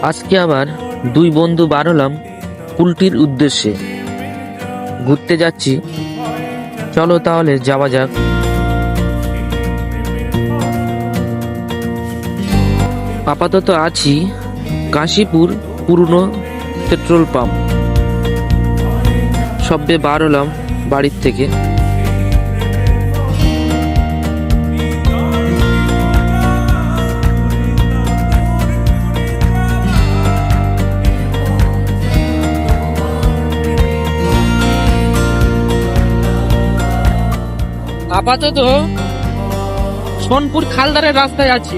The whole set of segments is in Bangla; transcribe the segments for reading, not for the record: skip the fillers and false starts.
আজকে আবার দুই বন্ধু বার হলাম কুলটির উদ্দেশ্যে ঘুরতে যাচ্ছি। চলো তাহলে যাওয়া যাক। আপাতত আছি কাশীপুর পুরনো পেট্রোল পাম্প। সবে বার হলাম বাড়ির থেকে। আপাতত সোনপুর খালদারের রাস্তায় আছি।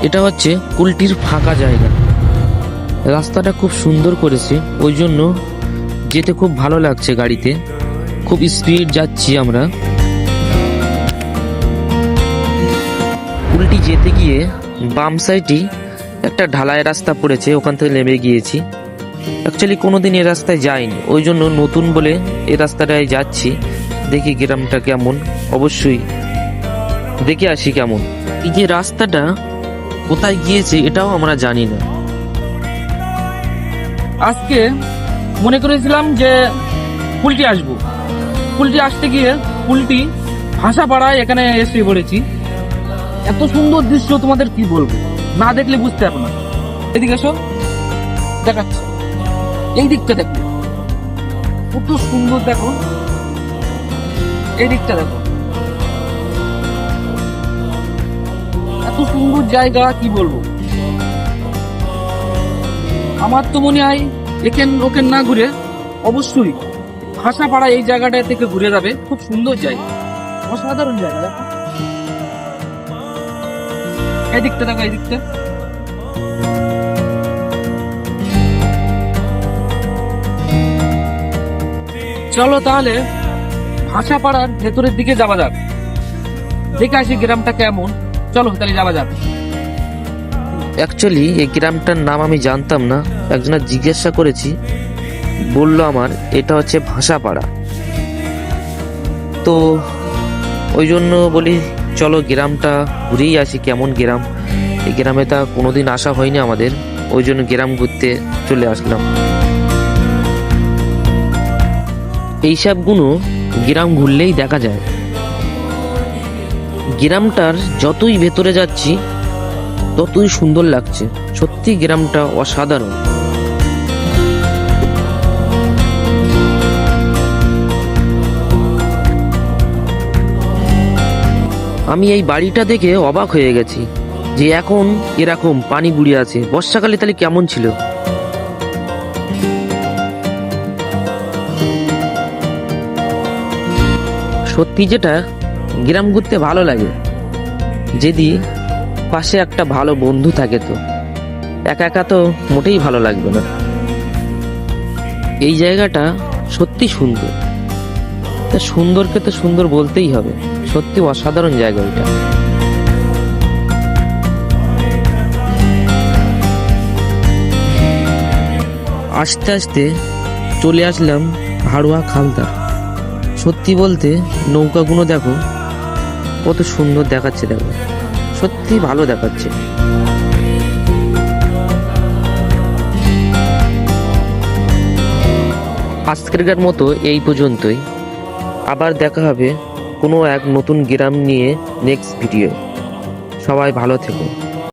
এটা হচ্ছে কুলটির ফাঁকা জায়গা। রাস্তাটা খুব সুন্দর করেছে, ওই জন্য যেতে খুব ভালো লাগছে। গাড়িতে খুব স্পিড যাচ্ছি আমরা। কুলটি যেতে গিয়ে বাম সাইডে একটা ঢালাই রাস্তা পড়েছে, ওখান থেকে নেমে গিয়েছি। অ্যাকচুয়ালি কোনোদিন এই রাস্তায় যাইনি, ওই জন্য নতুন বলে এই রাস্তাটায় যাচ্ছি। দেখি গ্রামটা কেমন, অবশ্যই দেখে আসি কেমন। এই যে রাস্তাটা কোথায় গিয়েছে এটাও আমরা জানি না। আজকে মনে করেছিলাম যে কুলটি আসবো। কুলটি আসতে গিয়ে কুলটি ভাষাপাড়ায় এখানে এসে পড়েছি। এত সুন্দর দৃশ্য তোমাদের কি বলবো, না দেখলে বুঝতে পারবো না। এদিকে এসো, দেখাচ্ছি। এই দিকটা দেখো, কত সুন্দর। দেখো এই দিকটা দেখো, এত সুন্দর জায়গা কি বলবো। আমার তো মনে হয় এখান ওখান না ঘুরে অবশ্যই ভাষাপাড়া এই জায়গাটা থেকে ঘুরে যাবে। খুব সুন্দর জায়গা, অসাধারণ জায়গা। দেখো এই দিকটা দেখো, এই দিকটা। চলো তাহলে ভাষাপাড়ার ভেতরের দিকে যাওয়া যাক, দেখে আসি গ্রামটা কেমন। চলো তাহলে যাওয়া যাক। অ্যাকচুয়ালি এই গ্রামটার নাম আমি জানতাম না, একজনের জিজ্ঞাসা করেছি, বললো আমার এটা হচ্ছে ভাষাপাড়া। তো ওই জন্য বলি চলো গ্রামটা ঘুরেই আসি, কেমন গ্রাম। এই গ্রামে তা কোনোদিন আসা হয়নি আমাদের, ওই জন্য গ্রাম ঘুরতে চলে আসলাম। এইসবগুলো গ্রাম ঘুরলেই দেখা যায়। গ্রামটার যতই ভেতরে যাচ্ছি ততই সুন্দর লাগছে। সত্যি গ্রামটা অসাধারণ। আমি এই বাড়িটা দেখে অবাক হয়ে গেছি যে এখন এরকম পানি বুড়ি আছে। বর্ষাকালে তাহলে কেমন ছিল। সত্যি যেটা গ্রাম ঘুরতে ভালো লাগে যদি পাশে একটা ভালো বন্ধু থাকে। তো একা একা তো মোটেই ভালো লাগবে না। এই জায়গাটা সত্যি সুন্দর, তা সুন্দরকে তো সুন্দর বলতেই হবে। সত্যি অসাধারণ জায়গা এটা। আস্তে আস্তে চলে আসলাম হাড়ুয়া খালদার। সত্যি বলতে নৌকাগুলো দেখো কত সুন্দর দেখাচ্ছে। দেখো সত্যি ভালো দেখাচ্ছে। আজকেরকার মতো এই পর্যন্তই। আবার দেখা হবে কোনো এক নতুন গ্রাম নিয়ে নেক্সট ভিডিও। সবাই ভালো থেকো।